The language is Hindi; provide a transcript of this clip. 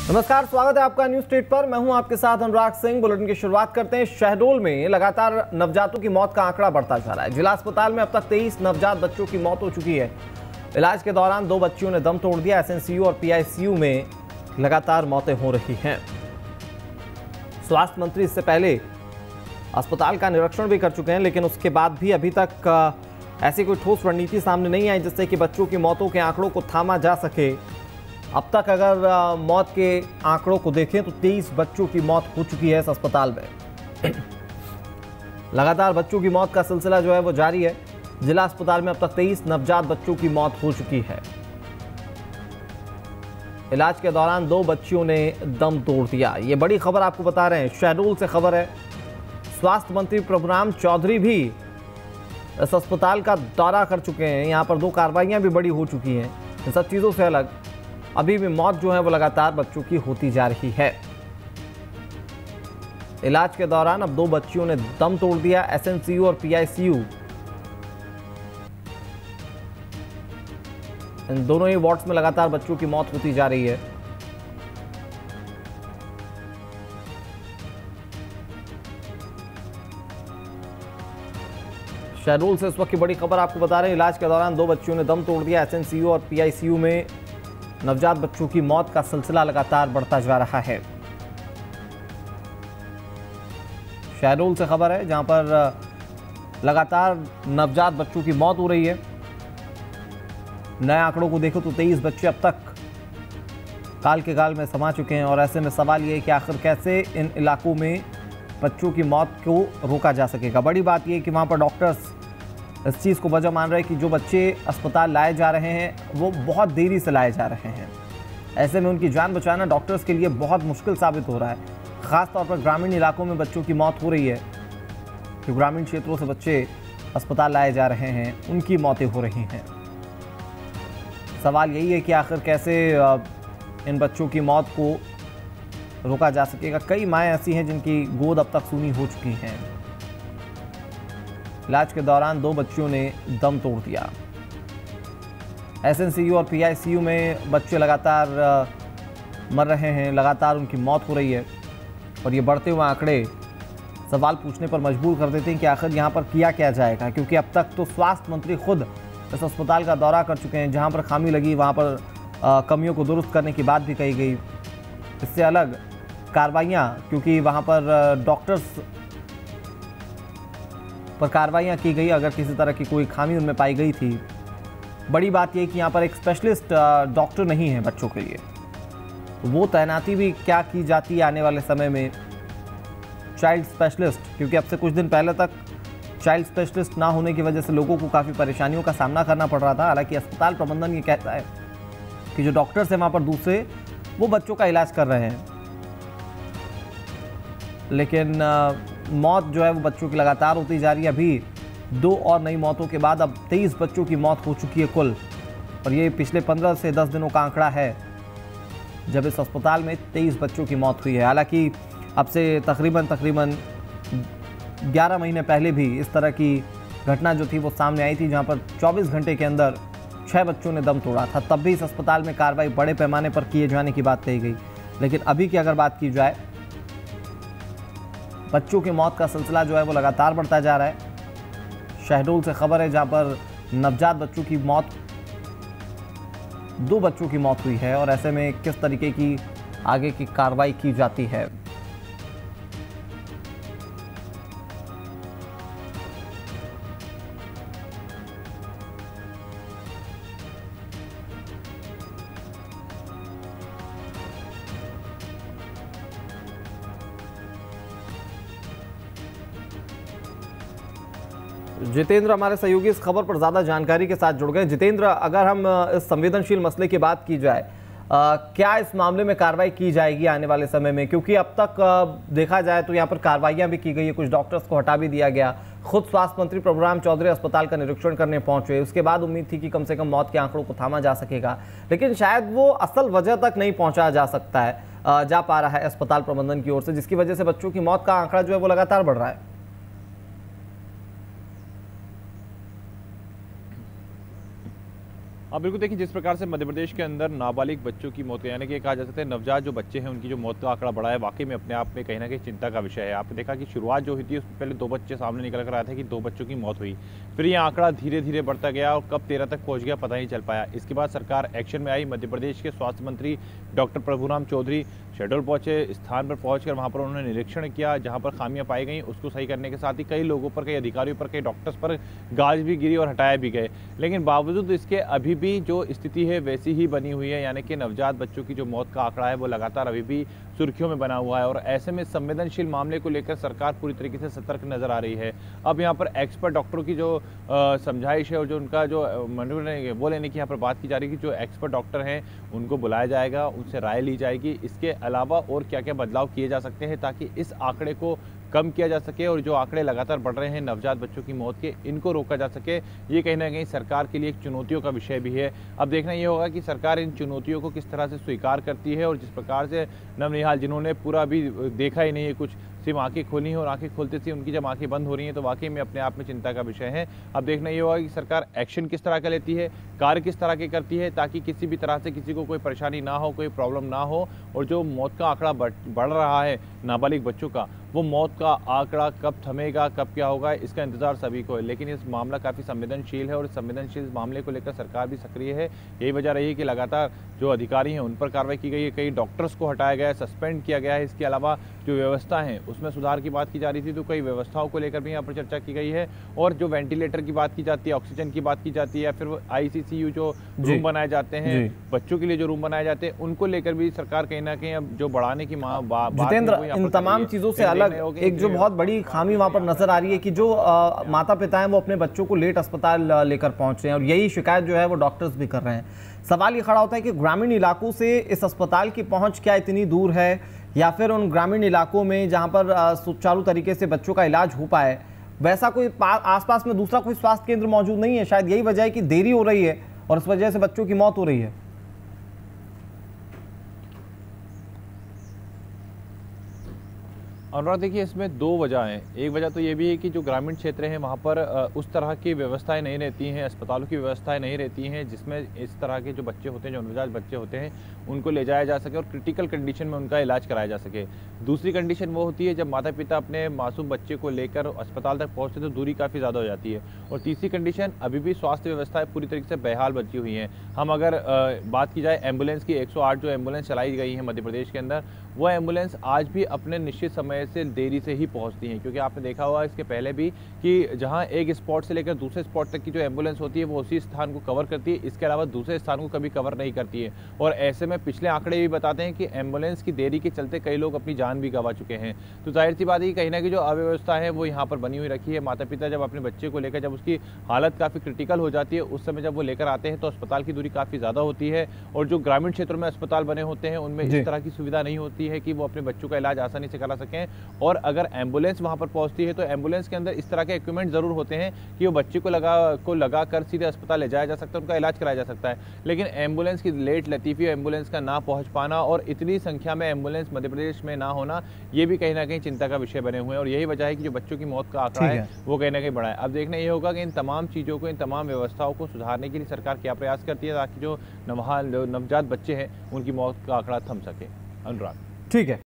नमस्कार, स्वागत है आपका न्यूज स्ट्रीट पर। मैं हूं आपके साथ अनुराग सिंह। बुलेटिन की शुरुआत करते हैं। शहडोल में लगातार नवजातों की मौत का आंकड़ा बढ़ता जा रहा है। जिला अस्पताल में अब तक 23 नवजात बच्चों की मौत हो चुकी है। इलाज के दौरान 2 बच्चियों ने दम तोड़ दिया। एसएनसीयू और पीआईसीयू में लगातार मौतें हो रही हैं। स्वास्थ्य मंत्री इससे पहले अस्पताल का निरीक्षण भी कर चुके हैं, लेकिन उसके बाद भी अभी तक ऐसी कोई ठोस रणनीति सामने नहीं आई जिससे कि बच्चों की मौतों के आंकड़ों को थामा जा सके। अब तक अगर मौत के आंकड़ों को देखें तो 23 बच्चों की मौत हो चुकी है इस अस्पताल में। लगातार बच्चों की मौत का सिलसिला जो है वो जारी है। जिला अस्पताल में अब तक 23 नवजात बच्चों की मौत हो चुकी है। इलाज के दौरान 2 बच्चियों ने दम तोड़ दिया। ये बड़ी खबर आपको बता रहे हैं, शहडोल से खबर है। स्वास्थ्य मंत्री प्रभुराम चौधरी भी इस अस्पताल का दौरा कर चुके हैं। यहाँ पर 2 कार्रवाइयाँ भी बड़ी हो चुकी हैं। इन सब चीज़ों से अलग अभी भी मौत जो है वो लगातार बच्चों की होती जा रही है। इलाज के दौरान अब 2 बच्चियों ने दम तोड़ दिया। एसएनसीयू और पीआईसीयू इन दोनों ही वार्ड्स में लगातार बच्चों की मौत होती जा रही है। शहडोल से इस वक्त की बड़ी खबर आपको बता रहे हैं। इलाज के दौरान 2 बच्चियों ने दम तोड़ दिया। एसएनसीयू और पीआईसीयू में नवजात बच्चों की मौत का सिलसिला लगातार बढ़ता जा रहा है। शहडोल से खबर है, जहां पर लगातार नवजात बच्चों की मौत हो रही है। नए आंकड़ों को देखो तो 23 बच्चे अब तक काल के गाल में समा चुके हैं। और ऐसे में सवाल ये है कि आखिर कैसे इन इलाकों में बच्चों की मौत को रोका जा सकेगा। बड़ी बात यह है कि वहां पर डॉक्टर्स इस चीज़ को वजह मान रहे हैं कि जो बच्चे अस्पताल लाए जा रहे हैं वो बहुत देरी से लाए जा रहे हैं। ऐसे में उनकी जान बचाना डॉक्टर्स के लिए बहुत मुश्किल साबित हो रहा है। ख़ास तौर पर ग्रामीण इलाकों में बच्चों की मौत हो रही है। जो ग्रामीण क्षेत्रों से बच्चे अस्पताल लाए जा रहे हैं उनकी मौतें हो रही हैं। सवाल यही है कि आखिर कैसे इन बच्चों की मौत को रोका जा सकेगा। कई माएँ ऐसी हैं जिनकी गोद अब तक सूनी हो चुकी हैं। इलाज के दौरान 2 बच्चियों ने दम तोड़ दिया। एसएनसीयू और पीआईसीयू में बच्चे लगातार मर रहे हैं, लगातार उनकी मौत हो रही है। और ये बढ़ते हुए आंकड़े सवाल पूछने पर मजबूर कर देते हैं कि आखिर यहाँ पर किया क्या जाएगा, क्योंकि अब तक तो स्वास्थ्य मंत्री खुद इस अस्पताल का दौरा कर चुके हैं। जहाँ पर खामी लगी वहाँ पर कमियों को दुरुस्त करने की बात भी कही गई। इससे अलग कार्रवाइयाँ, क्योंकि वहाँ पर डॉक्टर्स पर कार्रवाइयाँ की गई अगर किसी तरह की कोई खामी उनमें पाई गई थी। बड़ी बात यह कि यहाँ पर एक स्पेशलिस्ट डॉक्टर नहीं है बच्चों के लिए। वो तैनाती भी क्या की जाती है आने वाले समय में, चाइल्ड स्पेशलिस्ट, क्योंकि अब से कुछ दिन पहले तक चाइल्ड स्पेशलिस्ट ना होने की वजह से लोगों को काफ़ी परेशानियों का सामना करना पड़ रहा था। हालांकि अस्पताल प्रबंधन ये कहता है कि जो डॉक्टर्स हैं वहाँ पर दूसरे वो बच्चों का इलाज कर रहे हैं, लेकिन मौत जो है वो बच्चों की लगातार होती जा रही है। अभी 2 और नई मौतों के बाद अब 23 बच्चों की मौत हो चुकी है कुल। और ये पिछले 15 से 10 दिनों का आंकड़ा है जब इस अस्पताल में 23 बच्चों की मौत हुई है। हालांकि अब से तकरीबन 11 महीने पहले भी इस तरह की घटना जो थी वो सामने आई थी, जहां पर 24 घंटे के अंदर 6 बच्चों ने दम तोड़ा था। तब भी इस अस्पताल में कार्रवाई बड़े पैमाने पर किए जाने की बात कही गई। लेकिन अभी की अगर बात की जाए, बच्चों की मौत का सिलसिला जो है वो लगातार बढ़ता जा रहा है। शहडोल से खबर है, जहां पर नवजात बच्चों की मौत, 2 बच्चों की मौत हुई है। और ऐसे में किस तरीके की आगे की कार्रवाई की जाती है। जितेंद्र हमारे सहयोगी इस खबर पर ज़्यादा जानकारी के साथ जुड़ गए। जितेंद्र, अगर हम इस संवेदनशील मसले की बात की जाए, क्या इस मामले में कार्रवाई की जाएगी आने वाले समय में? क्योंकि अब तक देखा जाए तो यहाँ पर कार्रवाइयाँ भी की गई है, कुछ डॉक्टर्स को हटा भी दिया गया। खुद स्वास्थ्य मंत्री प्रभुराम चौधरी अस्पताल का निरीक्षण करने पहुंचे। उसके बाद उम्मीद थी कि कम से कम मौत के आंकड़ों को थामा जा सकेगा, लेकिन शायद वो असल वजह तक नहीं पहुंचा जा सकता है, जा पा रहा है अस्पताल प्रबंधन की ओर से, जिसकी वजह से बच्चों की मौत का आंकड़ा जो है वो लगातार बढ़ रहा है। हाँ बिल्कुल, देखिए जिस प्रकार से मध्य प्रदेश के अंदर नाबालिग बच्चों की मौत, यानी कि कहा जा सकता है नवजात जो बच्चे हैं उनकी जो मौत का आंकड़ा बढ़ा है, वाकई में अपने आप में कहीं ना कहीं चिंता का विषय है। आपने देखा कि शुरुआत जो हुई थी उसमें पहले 2 बच्चे सामने निकल कर आए थे कि 2 बच्चों की मौत हुई, फिर ये आंकड़ा धीरे धीरे बढ़ता गया और कब 13 तक पहुँच गया पता नहीं चल पाया। इसके बाद सरकार एक्शन में आई। मध्य प्रदेश के स्वास्थ्य मंत्री डॉक्टर प्रभुराम चौधरी शहडोल पहुंचे, स्थान पर पहुंचकर वहां पर उन्होंने निरीक्षण किया, जहां पर खामियां पाई गई उसको सही करने के साथ ही कई लोगों पर, कई अधिकारियों पर, कई डॉक्टर्स पर गाज भी गिरी और हटाए भी गए। लेकिन बावजूद इसके अभी भी जो स्थिति है वैसी ही बनी हुई है, यानी कि नवजात बच्चों की जो मौत का आंकड़ा है वो लगातार अभी भी सुर्खियों में बना हुआ है। और ऐसे में संवेदनशील मामले को लेकर सरकार पूरी तरीके से सतर्क नजर आ रही है। अब यहाँ पर एक्सपर्ट डॉक्टरों की जो समझाइश है और जो उनका जो वो लेने की यहाँ पर बात की जा रही है कि जो एक्सपर्ट डॉक्टर हैं उनको बुलाया जाएगा, उनसे राय ली जाएगी। इसके अलावा और क्या क्या बदलाव किए जा सकते हैं ताकि इस आंकड़े को कम किया जा सके और जो आंकड़े लगातार बढ़ रहे हैं नवजात बच्चों की मौत के, इनको रोका जा सके। ये कहीं ना कहीं सरकार के लिए एक चुनौतियों का विषय भी है। अब देखना ये होगा कि सरकार इन चुनौतियों को किस तरह से स्वीकार करती है। और जिस प्रकार से नवनिहाल, जिन्होंने पूरा अभी देखा ही नहीं है कुछ, सिर्फ आंखें खोली हैं और आंखें खोलते से उनकी जब आंखें बंद हो रही हैं तो वाकई में अपने आप में चिंता का विषय है। अब देखना ये होगा कि सरकार एक्शन किस तरह का लेती है, कार्य किस तरह के करती है, ताकि किसी भी तरह से किसी को कोई परेशानी ना हो, कोई प्रॉब्लम ना हो। और जो मौत का आंकड़ा बढ़ रहा है नाबालिग बच्चों का, वो मौत का आंकड़ा कब थमेगा, कब क्या होगा, इसका इंतजार सभी को है। लेकिन इस मामला काफ़ी संवेदनशील है और संवेदनशील मामले को लेकर सरकार भी सक्रिय है। यही वजह रही है कि लगातार जो अधिकारी हैं उन पर कार्रवाई की गई है, कई डॉक्टर्स को हटाया गया है, सस्पेंड किया गया है। इसके अलावा जो व्यवस्था है उसमें सुधार की बात की जा रही थी, तो कई व्यवस्थाओं को लेकर भी यहाँ पर चर्चा की गई है। और जो वेंटिलेटर की बात की जाती है, ऑक्सीजन की बात की जाती है, या फिर ICCU जो रूम बनाए जाते हैं बच्चों के लिए, जो रूम बनाए जाते हैं, उनको लेकर भी सरकार कहीं ना कहीं अब जो बढ़ाने की जितेंद्र, इन तमाम चीजों से अलग एक जो बहुत बड़ी खामी वहां पर नजर आ रही है कि जो माता पिता हैं वो अपने बच्चों को लेट अस्पताल लेकर पहुंच रहे हैं और यही शिकायत जो है वो डॉक्टर्स भी कर रहे हैं। सवाल ये खड़ा होता है कि ग्रामीण इलाकों से इस अस्पताल की पहुंच क्या इतनी दूर है, या फिर उन ग्रामीण इलाकों में जहां पर सुचारू तरीके से बच्चों का इलाज हो पाए वैसा कोई आसपास में दूसरा कोई स्वास्थ्य केंद्र मौजूद नहीं है। शायद यही वजह है कि देरी हो रही है और इस वजह से बच्चों की मौत हो रही है। अनुराग, देखिए इसमें 2 वजह हैं। एक वजह तो ये भी है कि जो ग्रामीण क्षेत्र हैं वहाँ पर उस तरह की व्यवस्थाएं नहीं रहती हैं, अस्पतालों की व्यवस्थाएं नहीं रहती हैं जिसमें इस तरह के जो बच्चे होते हैं, जो नवजात बच्चे होते हैं, उनको ले जाया जा सके और क्रिटिकल कंडीशन में उनका इलाज कराया जा सके। दूसरी कंडीशन वो होती है जब माता पिता अपने मासूम बच्चे को लेकर अस्पताल तक पहुँचते तो दूरी काफ़ी ज़्यादा हो जाती है। और तीसरी कंडीशन, अभी भी स्वास्थ्य व्यवस्थाएं पूरी तरीके से बेहाल बची हुई हैं। हम अगर बात की जाए एम्बुलेंस की, 108 जो एम्बुलेंस चलाई गई है मध्य प्रदेश के अंदर, वो एम्बुलेंस आज भी अपने निश्चित समय से देरी से ही पहुंचती हैं। क्योंकि आपने देखा होगा इसके पहले भी कि जहां एक स्पॉट से लेकर दूसरे स्पॉट तक की जो एम्बुलेंस होती है वो उसी स्थान को कवर करती है, इसके अलावा दूसरे स्थान को कभी कवर नहीं करती है। और ऐसे में पिछले आंकड़े भी बताते हैं कि एम्बुलेंस की देरी के चलते कई लोग अपनी जान भी गंवा चुके हैं। तो जाहिर सी बात है कि कहीं ना कहीं जो अव्यवस्था है वो यहाँ पर बनी हुई रखी है। माता पिता जब अपने बच्चे को लेकर, जब उसकी हालत काफ़ी क्रिटिकल हो जाती है, उस समय जब वो लेकर आते हैं तो अस्पताल की दूरी काफ़ी ज़्यादा होती है। और जो ग्रामीण क्षेत्रों में अस्पताल बने होते हैं उनमें इस तरह की सुविधा नहीं होती है कि वो अपने बच्चों का इलाज आसानी से करा सकें। और अगर एम्बुलेंस वहां पर पहुंचती है तो एम्बुलेंस के अंदर इस तरह के इक्विपमेंट जरूर होते हैं कि वो बच्चे को लगा कर सीधे अस्पताल ले जाया जा सकता है, उनका इलाज कराया जा सकता है। लेकिन एम्बुलेंस की लेट लतीफी, एम्बुलेंस का ना पहुंच पाना और इतनी संख्या में एम्बुलेंस मध्य प्रदेश में ना होना, ये भी कहीं ना कहीं चिंता का विषय बने हुए हैं। और यही वजह है कि जो बच्चों की मौत का आंकड़ा है वो कहीं ना कहीं बढ़ा है। अब देखना ये होगा कि इन तमाम चीज़ों को, इन तमाम व्यवस्थाओं को सुधारने के लिए सरकार क्या प्रयास करती है ताकि जो नवजात बच्चे हैं उनकी मौत का आंकड़ा थम सके। अनुराग, ठीक है।